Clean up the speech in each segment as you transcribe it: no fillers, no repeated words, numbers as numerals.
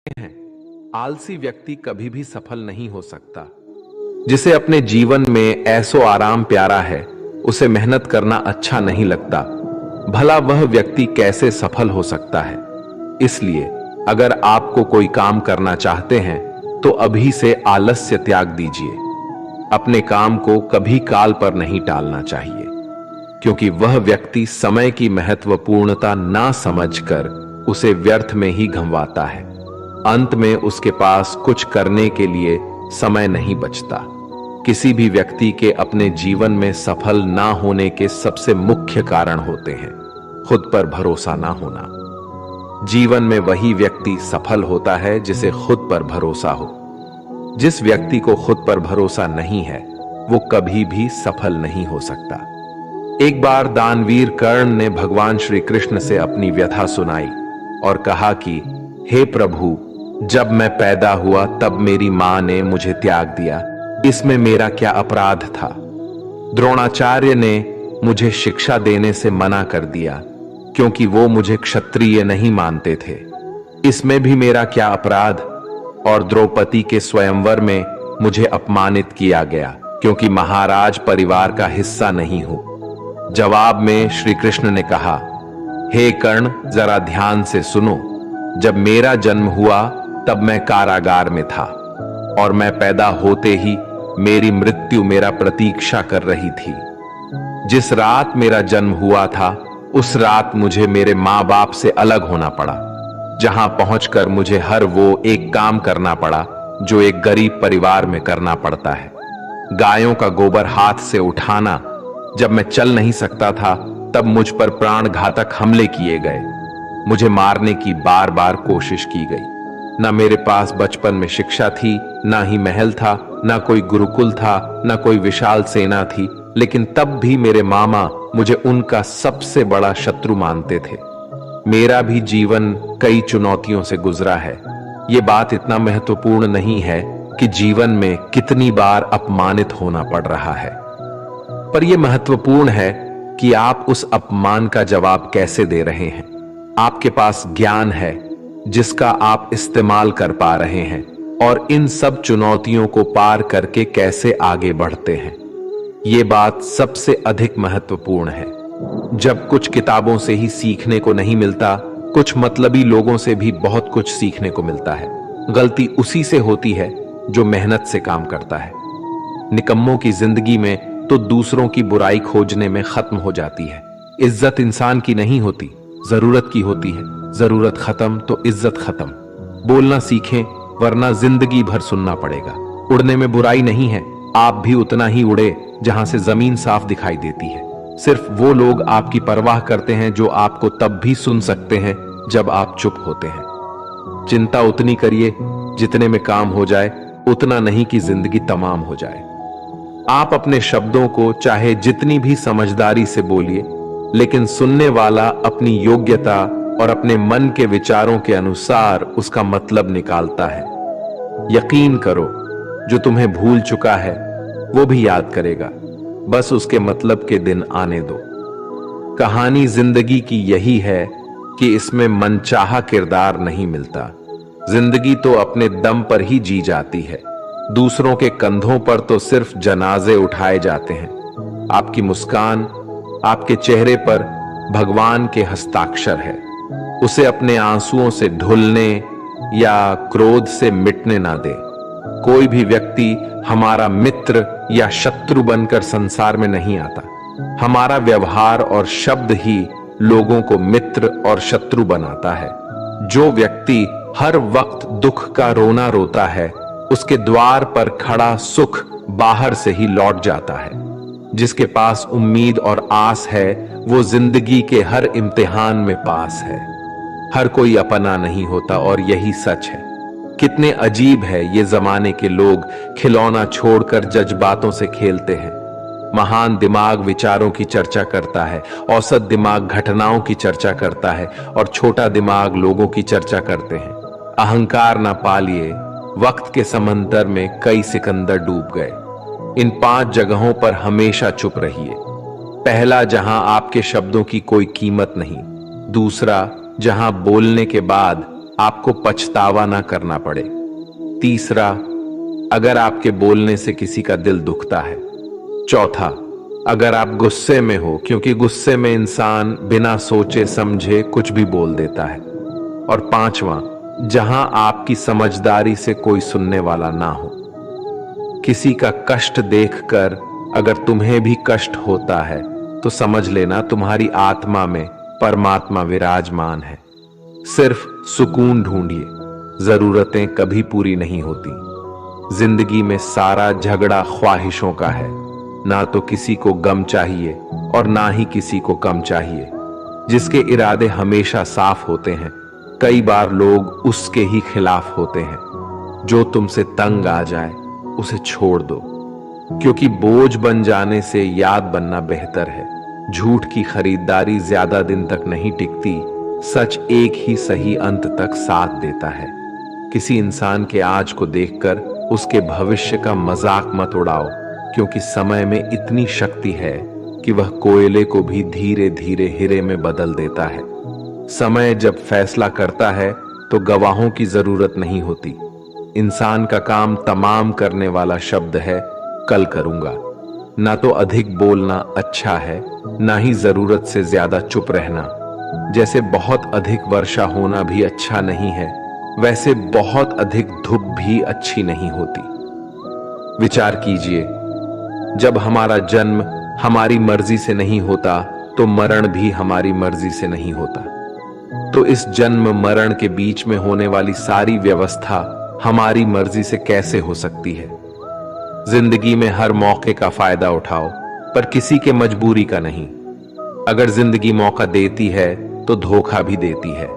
हैं, आलसी व्यक्ति कभी भी सफल नहीं हो सकता। जिसे अपने जीवन में ऐसो आराम प्यारा है, उसे मेहनत करना अच्छा नहीं लगता, भला वह व्यक्ति कैसे सफल हो सकता है। इसलिए अगर आपको कोई काम करना चाहते हैं तो अभी से आलस्य त्याग दीजिए। अपने काम को कभी काल पर नहीं टालना चाहिए, क्योंकि वह व्यक्ति समय की महत्वपूर्णता ना समझकर उसे व्यर्थ में ही गंवाता है। अंत में उसके पास कुछ करने के लिए समय नहीं बचता। किसी भी व्यक्ति के अपने जीवन में सफल ना होने के सबसे मुख्य कारण होते हैं खुद पर भरोसा ना होना। जीवन में वही व्यक्ति सफल होता है जिसे खुद पर भरोसा हो। जिस व्यक्ति को खुद पर भरोसा नहीं है, वो कभी भी सफल नहीं हो सकता। एक बार दानवीर कर्ण ने भगवान श्री कृष्ण से अपनी व्यथा सुनाई और कहा कि हे प्रभु, जब मैं पैदा हुआ तब मेरी मां ने मुझे त्याग दिया, इसमें मेरा क्या अपराध था। द्रोणाचार्य ने मुझे शिक्षा देने से मना कर दिया क्योंकि वो मुझे क्षत्रिय नहीं मानते थे, इसमें भी मेरा क्या अपराध। और द्रौपदी के स्वयंवर में मुझे अपमानित किया गया क्योंकि महाराज परिवार का हिस्सा नहीं हूं। जवाब में श्री कृष्ण ने कहा, हे कर्ण, जरा ध्यान से सुनो। जब मेरा जन्म हुआ तब मैं कारागार में था और मैं पैदा होते ही मेरी मृत्यु मेरा प्रतीक्षा कर रही थी। जिस रात मेरा जन्म हुआ था उस रात मुझे मेरे मां बाप से अलग होना पड़ा, जहां पहुंचकर मुझे हर वो एक काम करना पड़ा जो एक गरीब परिवार में करना पड़ता है। गायों का गोबर हाथ से उठाना। जब मैं चल नहीं सकता था तब मुझ पर प्राण घातक हमले किए गए। मुझे मारने की बार बार कोशिश की गई। ना मेरे पास बचपन में शिक्षा थी, ना ही महल था, ना कोई गुरुकुल था, ना कोई विशाल सेना थी, लेकिन तब भी मेरे मामा मुझे उनका सबसे बड़ा शत्रु मानते थे। मेरा भी जीवन कई चुनौतियों से गुजरा है। ये बात इतना महत्वपूर्ण नहीं है कि जीवन में कितनी बार अपमानित होना पड़ रहा है, पर यह महत्वपूर्ण है कि आप उस अपमान का जवाब कैसे दे रहे हैं। आपके पास ज्ञान है जिसका आप इस्तेमाल कर पा रहे हैं और इन सब चुनौतियों को पार करके कैसे आगे बढ़ते हैं। ये बात सबसे अधिक महत्वपूर्ण है। जब कुछ किताबों से ही सीखने को नहीं मिलता, कुछ मतलबी लोगों से भी बहुत कुछ सीखने को मिलता है। गलती उसी से होती है जो मेहनत से काम करता है। निकम्मों की जिंदगी में तो दूसरों की बुराई खोजने में खत्म हो जाती है। इज्जत इंसान की नहीं होती, जरूरत की होती है। जरूरत खत्म तो इज्जत खत्म। बोलना सीखें, वरना जिंदगी भर सुनना पड़ेगा। उड़ने में बुराई नहीं है, आप भी उतना ही उड़े जहां से जमीन साफ दिखाई देती है। सिर्फ वो लोग आपकी परवाह करते हैं जो आपको तब भी सुन सकते हैं जब आप चुप होते हैं। चिंता उतनी करिए जितने में काम हो जाए, उतना नहीं कि जिंदगी तमाम हो जाए। आप अपने शब्दों को चाहे जितनी भी समझदारी से बोलिए, लेकिन सुनने वाला अपनी योग्यता और अपने मन के विचारों के अनुसार उसका मतलब निकालता है। यकीन करो, जो तुम्हें भूल चुका है वो भी याद करेगा, बस उसके मतलब के दिन आने दो। कहानी जिंदगी की यही है कि इसमें मनचाहा किरदार नहीं मिलता। जिंदगी तो अपने दम पर ही जी जाती है। दूसरों के कंधों पर तो सिर्फ जनाजे उठाए जाते हैं। आपकी मुस्कान, आपके चेहरे पर भगवान के हस्ताक्षर है। उसे अपने आंसुओं से ढुलने या क्रोध से मिटने ना दे। कोई भी व्यक्ति हमारा मित्र या शत्रु बनकर संसार में नहीं आता। हमारा व्यवहार और शब्द ही लोगों को मित्र और शत्रु बनाता है। जो व्यक्ति हर वक्त दुख का रोना रोता है, उसके द्वार पर खड़ा सुख बाहर से ही लौट जाता है। जिसके पास उम्मीद और आस है, वो जिंदगी के हर इम्तिहान में पास है। हर कोई अपना नहीं होता और यही सच है। कितने अजीब है ये जमाने के लोग, खिलौना छोड़कर जज्बातों से खेलते हैं। महान दिमाग विचारों की चर्चा करता है, औसत दिमाग घटनाओं की चर्चा करता है और छोटा दिमाग लोगों की चर्चा करते हैं। अहंकार ना पालिए, वक्त के समंदर में कई सिकंदर डूब गए। इन 5 जगहों पर हमेशा चुप रहिए। पहला, जहां आपके शब्दों की कोई कीमत नहीं। दूसरा, जहां बोलने के बाद आपको पछतावा ना करना पड़े। तीसरा, अगर आपके बोलने से किसी का दिल दुखता है। चौथा, अगर आप गुस्से में हो, क्योंकि गुस्से में इंसान बिना सोचे समझे कुछ भी बोल देता है। और पांचवा, जहां आपकी समझदारी से कोई सुनने वाला ना हो। किसी का कष्ट देखकर अगर तुम्हें भी कष्ट होता है तो समझ लेना तुम्हारी आत्मा में परमात्मा विराजमान है। सिर्फ सुकून ढूंढिए, जरूरतें कभी पूरी नहीं होती। जिंदगी में सारा झगड़ा ख्वाहिशों का है। ना तो किसी को गम चाहिए और ना ही किसी को कम चाहिए। जिसके इरादे हमेशा साफ होते हैं, कई बार लोग उसके ही खिलाफ होते हैं। जो तुमसे तंग आ जाए उसे छोड़ दो, क्योंकि बोझ बन जाने से याद बनना बेहतर है। झूठ की खरीदारी ज्यादा दिन तक नहीं टिकती। सच एक ही सही अंत तक साथ देता है। किसी इंसान के आज को देखकर उसके भविष्य का मजाक मत उड़ाओ, क्योंकि समय में इतनी शक्ति है कि वह कोयले को भी धीरे धीरे हीरे में बदल देता है। समय जब फैसला करता है तो गवाहों की जरूरत नहीं होती। इंसान का काम तमाम करने वाला शब्द है कल करूंगा। ना तो अधिक बोलना अच्छा है, ना ही जरूरत से ज्यादा चुप रहना। जैसे बहुत अधिक वर्षा होना भी अच्छा नहीं है, वैसे बहुत अधिक धूप भी अच्छी नहीं होती। विचार कीजिए, जब हमारा जन्म हमारी मर्जी से नहीं होता तो मरण भी हमारी मर्जी से नहीं होता। तो इस जन्म मरण के बीच में होने वाली सारी व्यवस्था हमारी मर्जी से कैसे हो सकती है? जिंदगी में हर मौके का फायदा उठाओ, पर किसी के मजबूरी का नहीं। अगर जिंदगी मौका देती है तो धोखा भी देती है।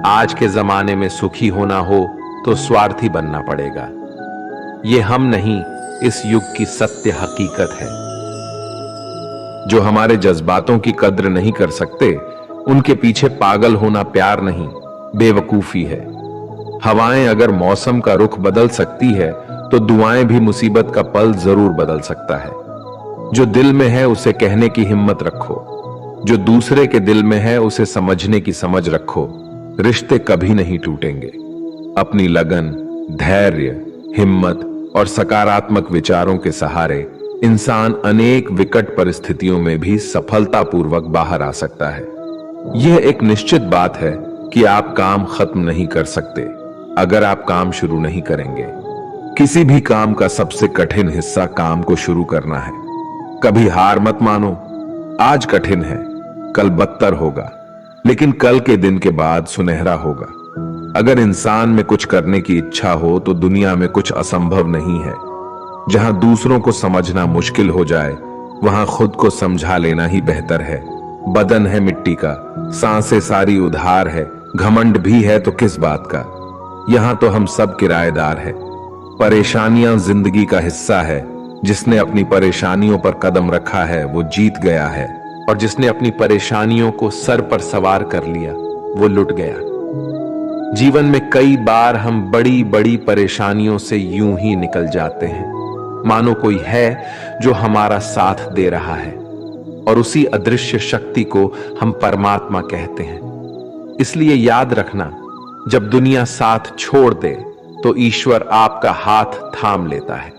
आज के जमाने में सुखी होना हो तो स्वार्थी बनना पड़ेगा। ये हम नहीं, इस युग की सत्य हकीकत है। जो हमारे जज्बातों की कद्र नहीं कर सकते, उनके पीछे पागल होना प्यार नहीं, बेवकूफी है। हवाएं अगर मौसम का रुख बदल सकती है तो दुआएं भी मुसीबत का पल जरूर बदल सकता है। जो दिल में है उसे कहने की हिम्मत रखो, जो दूसरे के दिल में है उसे समझने की समझ रखो। रिश्ते कभी नहीं टूटेंगे। अपनी लगन, धैर्य, हिम्मत और सकारात्मक विचारों के सहारे इंसान अनेक विकट परिस्थितियों में भी सफलतापूर्वक बाहर आ सकता है। यह एक निश्चित बात है कि आप काम खत्म नहीं कर सकते अगर आप काम शुरू नहीं करेंगे। किसी भी काम का सबसे कठिन हिस्सा काम को शुरू करना है। कभी हार मत मानो। आज कठिन है, कल बदतर होगा, लेकिन कल के दिन के बाद सुनहरा होगा। अगर इंसान में कुछ करने की इच्छा हो तो दुनिया में कुछ असंभव नहीं है। जहां दूसरों को समझना मुश्किल हो जाए, वहां खुद को समझा लेना ही बेहतर है। बदन है मिट्टी का, सांसें सारी उधार है, घमंड भी है तो किस बात का। यहां तो हम सब किराएदार हैं। परेशानियां जिंदगी का हिस्सा है। जिसने अपनी परेशानियों पर कदम रखा है वो जीत गया है, और जिसने अपनी परेशानियों को सर पर सवार कर लिया वो लुट गया। जीवन में कई बार हम बड़ी बड़ी परेशानियों से यूं ही निकल जाते हैं, मानो कोई है जो हमारा साथ दे रहा है, और उसी अदृश्य शक्ति को हम परमात्मा कहते हैं। इसलिए याद रखना, जब दुनिया साथ छोड़ दे तो ईश्वर आपका हाथ थाम लेता है।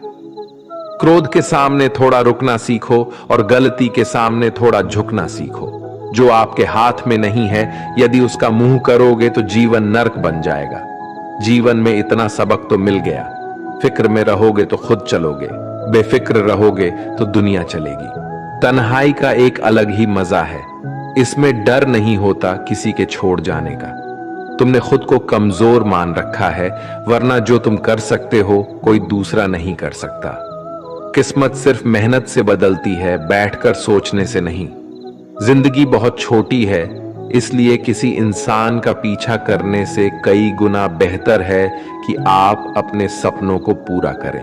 क्रोध के सामने थोड़ा रुकना सीखो और गलती के सामने थोड़ा झुकना सीखो। जो आपके हाथ में नहीं है, यदि उसका मुंह करोगे तो जीवन नरक बन जाएगा। जीवन में इतना सबक तो मिल गया। फिक्र में रहोगे तो खुद चलोगे, बेफिक्र रहोगे तो दुनिया चलेगी। तन्हाई का एक अलग ही मजा है। इसमें डर नहीं होता किसी के छोड़ जाने का। तुमने खुद को कमजोर मान रखा है, वरना जो तुम कर सकते हो कोई दूसरा नहीं कर सकता। किस्मत सिर्फ मेहनत से बदलती है, बैठकर सोचने से नहीं। जिंदगी बहुत छोटी है, इसलिए किसी इंसान का पीछा करने से कई गुना बेहतर है कि आप अपने सपनों को पूरा करें।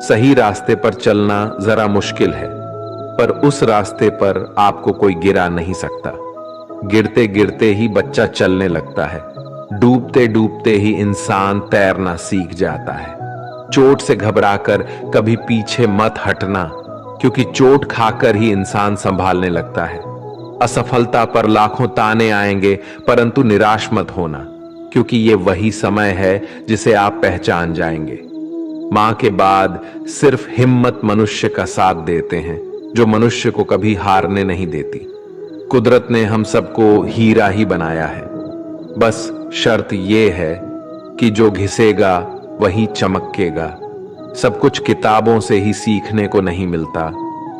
सही रास्ते पर चलना जरा मुश्किल है, पर उस रास्ते पर आपको कोई गिरा नहीं सकता। गिरते गिरते ही बच्चा चलने लगता है, डूबते डूबते ही इंसान तैरना सीख जाता है। चोट से घबराकर कभी पीछे मत हटना, क्योंकि चोट खाकर ही इंसान संभालने लगता है। असफलता पर लाखों ताने आएंगे, परंतु निराश मत होना। क्योंकि ये वही समय है जिसे आप पहचान जाएंगे। मां के बाद सिर्फ हिम्मत मनुष्य का साथ देते हैं, जो मनुष्य को कभी हारने नहीं देती। कुदरत ने हम सबको हीरा ही बनाया है, बस शर्त यह है कि जो घिसेगा वही चमकेगा। सब कुछ किताबों से ही सीखने को नहीं मिलता,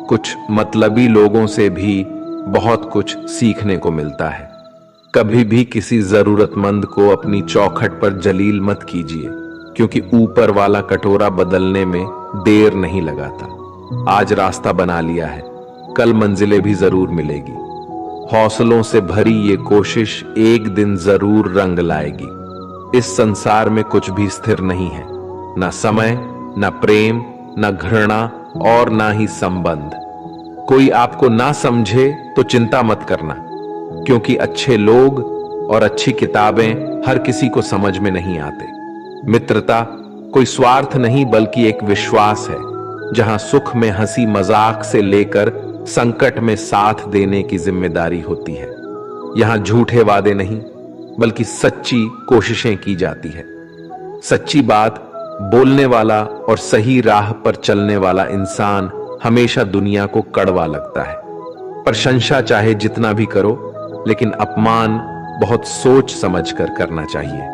कुछ मतलबी लोगों से भी बहुत कुछ सीखने को मिलता है। कभी भी किसी जरूरतमंद को अपनी चौखट पर जलील मत कीजिए, क्योंकि ऊपर वाला कटोरा बदलने में देर नहीं लगाता। आज रास्ता बना लिया है, कल मंजिलें भी जरूर मिलेगी। हौसलों से भरी ये कोशिश एक दिन जरूर रंग लाएगी। इस संसार में कुछ भी स्थिर नहीं है, ना समय, ना प्रेम, ना घृणा और ना ही संबंध। कोई आपको ना समझे तो चिंता मत करना, क्योंकि अच्छे लोग और अच्छी किताबें हर किसी को समझ में नहीं आते। मित्रता कोई स्वार्थ नहीं बल्कि एक विश्वास है, जहां सुख में हंसी मजाक से लेकर संकट में साथ देने की जिम्मेदारी होती है। यहां झूठे वादे नहीं बल्कि सच्ची कोशिशें की जाती है। सच्ची बात बोलने वाला और सही राह पर चलने वाला इंसान हमेशा दुनिया को कड़वा लगता है। प्रशंसा चाहे जितना भी करो, लेकिन अपमान बहुत सोच समझ कर करना चाहिए।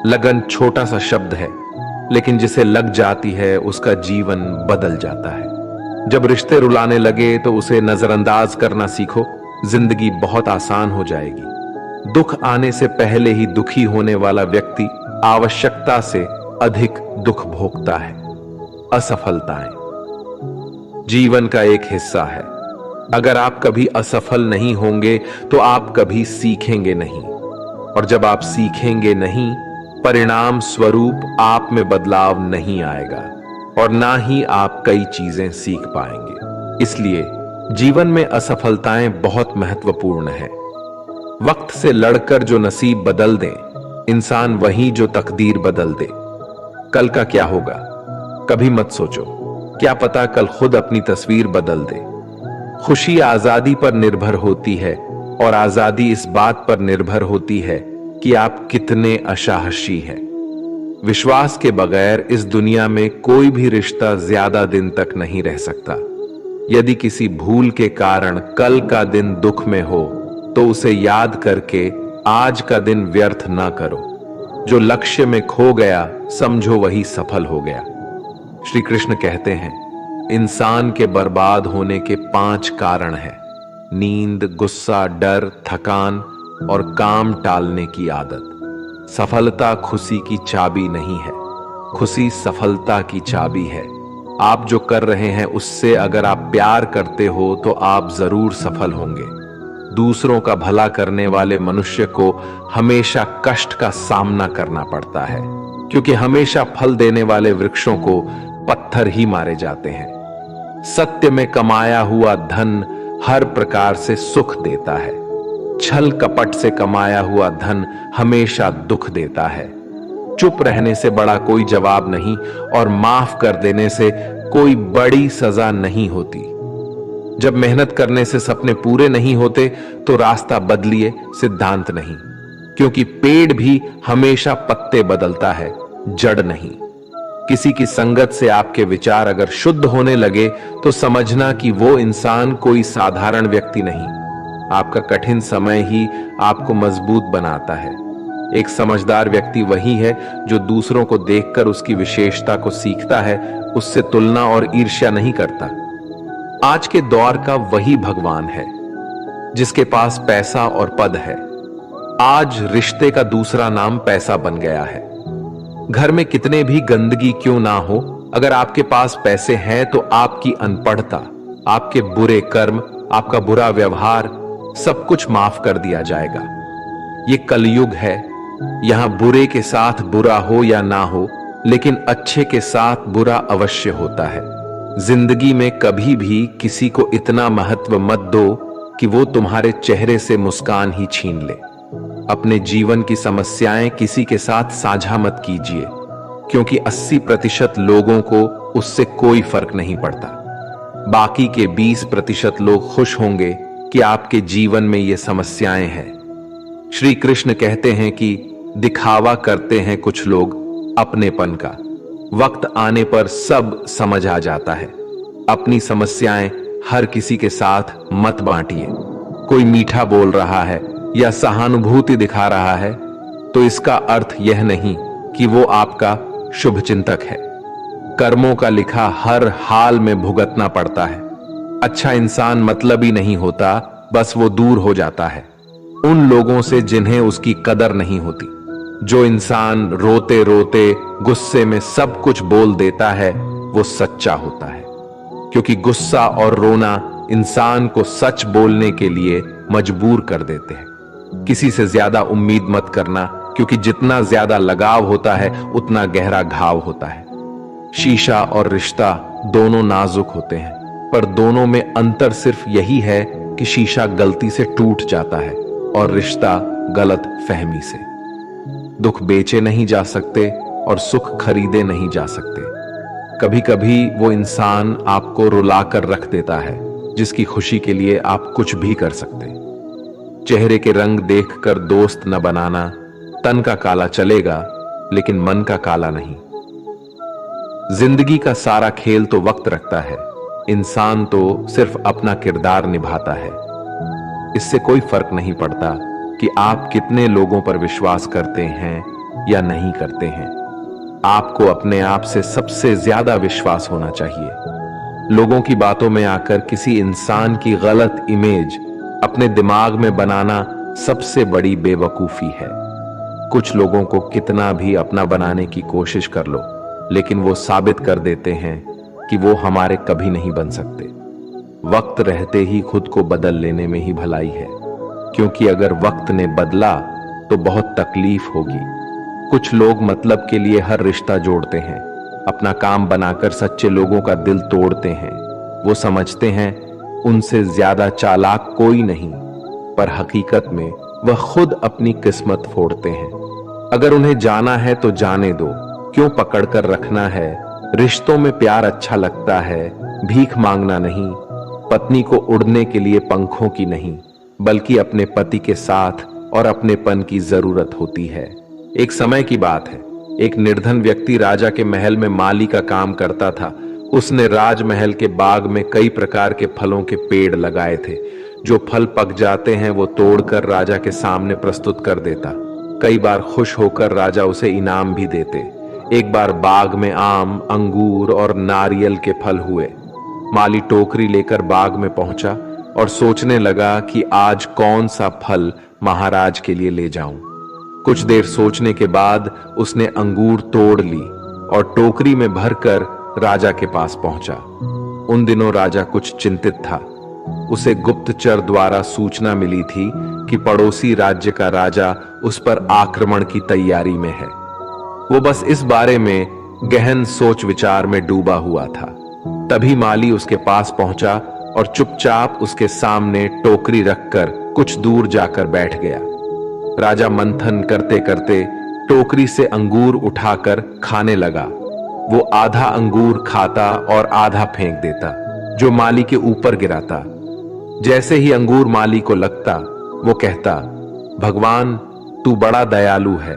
लगन छोटा सा शब्द है, लेकिन जिसे लग जाती है उसका जीवन बदल जाता है। जब रिश्ते रुलाने लगे तो उसे नजरअंदाज करना सीखो, जिंदगी बहुत आसान हो जाएगी। दुख आने से पहले ही दुखी होने वाला व्यक्ति आवश्यकता से अधिक दुख भोगता है। असफलताएं जीवन का एक हिस्सा है। अगर आप कभी असफल नहीं होंगे तो आप कभी सीखेंगे नहीं, और जब आप सीखेंगे नहीं, परिणाम स्वरूप आप में बदलाव नहीं आएगा और ना ही आप कई चीजें सीख पाएंगे। इसलिए जीवन में असफलताएं बहुत महत्वपूर्ण है। वक्त से लड़कर जो नसीब बदल दे इंसान वही जो तकदीर बदल दे। कल का क्या होगा कभी मत सोचो, क्या पता कल खुद अपनी तस्वीर बदल दे। खुशी आजादी पर निर्भर होती है और आजादी इस बात पर निर्भर होती है कि आप कितने असाहसी हैं। विश्वास के बगैर इस दुनिया में कोई भी रिश्ता ज्यादा दिन तक नहीं रह सकता। यदि किसी भूल के कारण कल का दिन दुख में हो तो उसे याद करके आज का दिन व्यर्थ ना करो। जो लक्ष्य में खो गया समझो वही सफल हो गया। श्री कृष्ण कहते हैं, इंसान के बर्बाद होने के 5 कारण हैं: नींद, गुस्सा, डर, थकान और काम टालने की आदत। सफलता खुशी की चाबी नहीं है, खुशी सफलता की चाबी है। आप जो कर रहे हैं उससे अगर आप प्यार करते हो तो आप जरूर सफल होंगे। दूसरों का भला करने वाले मनुष्य को हमेशा कष्ट का सामना करना पड़ता है, क्योंकि हमेशा फल देने वाले वृक्षों को पत्थर ही मारे जाते हैं। सत्य में कमाया हुआ धन हर प्रकार से सुख देता है, छल कपट से कमाया हुआ धन हमेशा दुख देता है। चुप रहने से बड़ा कोई जवाब नहीं और माफ कर देने से कोई बड़ी सजा नहीं होती। जब मेहनत करने से सपने पूरे नहीं होते तो रास्ता बदलिए, सिद्धांत नहीं, क्योंकि पेड़ भी हमेशा पत्ते बदलता है, जड़ नहीं। किसी की संगत से आपके विचार अगर शुद्ध होने लगे तो समझना कि वो इंसान कोई साधारण व्यक्ति नहीं। आपका कठिन समय ही आपको मजबूत बनाता है। एक समझदार व्यक्ति वही है जो दूसरों को देखकर उसकी विशेषता को सीखता है, उससे तुलना और ईर्ष्या नहीं करता। आज के दौर का वही भगवान है जिसके पास पैसा और पद है। आज रिश्ते का दूसरा नाम पैसा बन गया है। घर में कितने भी गंदगी क्यों ना हो, अगर आपके पास पैसे हैं तो आपकी अनपढ़ता, आपके बुरे कर्म, आपका बुरा व्यवहार सब कुछ माफ कर दिया जाएगा। ये कलयुग है, यहां बुरे के साथ बुरा हो या ना हो, लेकिन अच्छे के साथ बुरा अवश्य होता है। जिंदगी में कभी भी किसी को इतना महत्व मत दो कि वो तुम्हारे चेहरे से मुस्कान ही छीन ले। अपने जीवन की समस्याएं किसी के साथ साझा मत कीजिए, क्योंकि 80% लोगों को उससे कोई फर्क नहीं पड़ता। बाकी के 20% लोग खुश होंगे कि आपके जीवन में ये समस्याएं हैं। श्री कृष्ण कहते हैं कि दिखावा करते हैं कुछ लोग अपनेपन का। वक्त आने पर सब समझ आ जाता है। अपनी समस्याएं हर किसी के साथ मत बांटिए। कोई मीठा बोल रहा है या सहानुभूति दिखा रहा है तो इसका अर्थ यह नहीं कि वो आपका शुभचिंतक है। कर्मों का लिखा हर हाल में भुगतना पड़ता है। अच्छा इंसान मतलबी नहीं होता, बस वो दूर हो जाता है उन लोगों से जिन्हें उसकी कदर नहीं होती। जो इंसान रोते रोते गुस्से में सब कुछ बोल देता है वो सच्चा होता है, क्योंकि गुस्सा और रोना इंसान को सच बोलने के लिए मजबूर कर देते हैं। किसी से ज्यादा उम्मीद मत करना, क्योंकि जितना ज्यादा लगाव होता है उतना गहरा घाव होता है। शीशा और रिश्ता दोनों नाजुक होते हैं, पर दोनों में अंतर सिर्फ यही है कि शीशा गलती से टूट जाता है और रिश्ता गलत फहमी से। दुख बेचे नहीं जा सकते और सुख खरीदे नहीं जा सकते। कभी कभी वो इंसान आपको रुलाकर रख देता है जिसकी खुशी के लिए आप कुछ भी कर सकते। चेहरे के रंग देखकर दोस्त न बनाना। तन का काला चलेगा लेकिन मन का काला नहीं। जिंदगी का सारा खेल तो वक्त रखता है, इंसान तो सिर्फ अपना किरदार निभाता है। इससे कोई फर्क नहीं पड़ता कि आप कितने लोगों पर विश्वास करते हैं या नहीं करते हैं। आपको अपने आप से सबसे ज्यादा विश्वास होना चाहिए। लोगों की बातों में आकर किसी इंसान की गलत इमेज अपने दिमाग में बनाना सबसे बड़ी बेवकूफी है। कुछ लोगों को कितना भी अपना बनाने की कोशिश कर लो, लेकिन वो साबित कर देते हैं कि वो हमारे कभी नहीं बन सकते। वक्त रहते ही खुद को बदल लेने में ही भलाई है, क्योंकि अगर वक्त ने बदला तो बहुत तकलीफ होगी। कुछ लोग मतलब के लिए हर रिश्ता जोड़ते हैं, अपना काम बनाकर सच्चे लोगों का दिल तोड़ते हैं। वो समझते हैं उनसे ज्यादा चालाक कोई नहीं, पर हकीकत में वह खुद अपनी किस्मत फोड़ते हैं। अगर उन्हें जाना है तो जाने दो, क्यों पकड़कर रखना है। रिश्तों में प्यार अच्छा लगता है, भीख मांगना नहीं। पत्नी को उड़ने के लिए पंखों की नहीं, बल्कि अपने पति के साथ और अपनेपन की जरूरत होती है। एक समय की बात है, एक निर्धन व्यक्ति राजा के महल में माली का काम करता था। उसने राजमहल के बाग में कई प्रकार के फलों के पेड़ लगाए थे। जो फल पक जाते हैं वो तोड़कर राजा के सामने प्रस्तुत कर देता। कई बार खुश होकर राजा उसे इनाम भी देते। एक बार बाग में आम, अंगूर और नारियल के फल हुए। माली टोकरी लेकर बाग में पहुंचा और सोचने लगा कि आज कौन सा फल महाराज के लिए ले जाऊं। कुछ देर सोचने के बाद उसने अंगूर तोड़ ली और टोकरी में भरकर राजा के पास पहुंचा। उन दिनों राजा कुछ चिंतित था। उसे गुप्तचर द्वारा सूचना मिली थी कि पड़ोसी राज्य का राजा उस पर आक्रमण की तैयारी में है। वो बस इस बारे में गहन सोच विचार में डूबा हुआ था। तभी माली उसके पास पहुंचा और चुपचाप उसके सामने टोकरी रखकर कुछ दूर जाकर बैठ गया। राजा मंथन करते करते टोकरी से अंगूर उठाकर खाने लगा। वो आधा अंगूर खाता और आधा फेंक देता, जो माली के ऊपर गिराता। जैसे ही अंगूर माली को लगता, वो कहता, भगवान तू बड़ा दयालु है।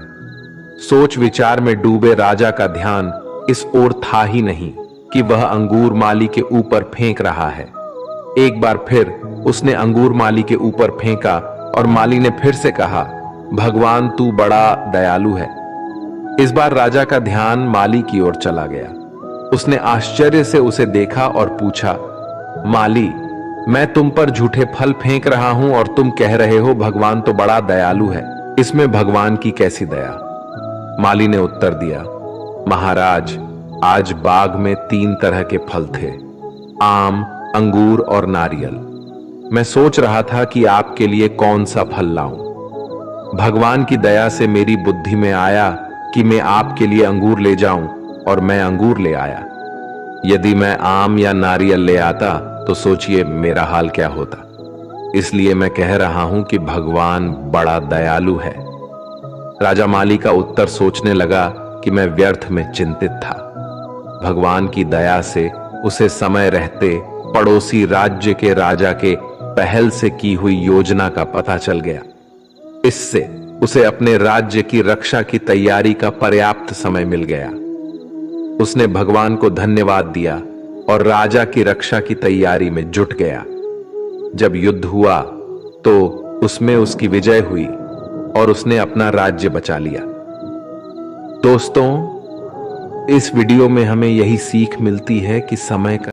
सोच विचार में डूबे राजा का ध्यान इस ओर था ही नहीं कि वह अंगूर माली के ऊपर फेंक रहा है। एक बार फिर उसने अंगूर माली के ऊपर फेंका और माली ने फिर से कहा, भगवान तू बड़ा दयालु है। इस बार राजा का ध्यान माली की ओर चला गया। उसने आश्चर्य से उसे देखा और पूछा, माली, मैं तुम पर झूठे फल फेंक रहा हूं और तुम कह रहे हो भगवान तो बड़ा दयालु है। इसमें भगवान की कैसी दया? माली ने उत्तर दिया, महाराज, आज बाग में 3 तरह के फल थे, आम, अंगूर और नारियल। मैं सोच रहा था कि आपके लिए कौन सा फल लाऊं। भगवान की दया से मेरी बुद्धि में आया कि मैं आपके लिए अंगूर ले जाऊं और मैं अंगूर ले आया। यदि मैं आम या नारियल ले आता तो सोचिए मेरा हाल क्या होता। इसलिए मैं कह रहा हूं कि भगवान बड़ा दयालु है। राजा माली का उत्तर सोचने लगा कि मैं व्यर्थ में चिंतित था। भगवान की दया से उसे समय रहते पड़ोसी राज्य के राजा के पहल से की हुई योजना का पता चल गया। इससे उसे अपने राज्य की रक्षा की तैयारी का पर्याप्त समय मिल गया। उसने भगवान को धन्यवाद दिया और राजा की रक्षा की तैयारी में जुट गया। जब युद्ध हुआ तो उसमें उसकी विजय हुई और उसने अपना राज्य बचा लिया। दोस्तों, इस वीडियो में हमें यही सीख मिलती है कि समय का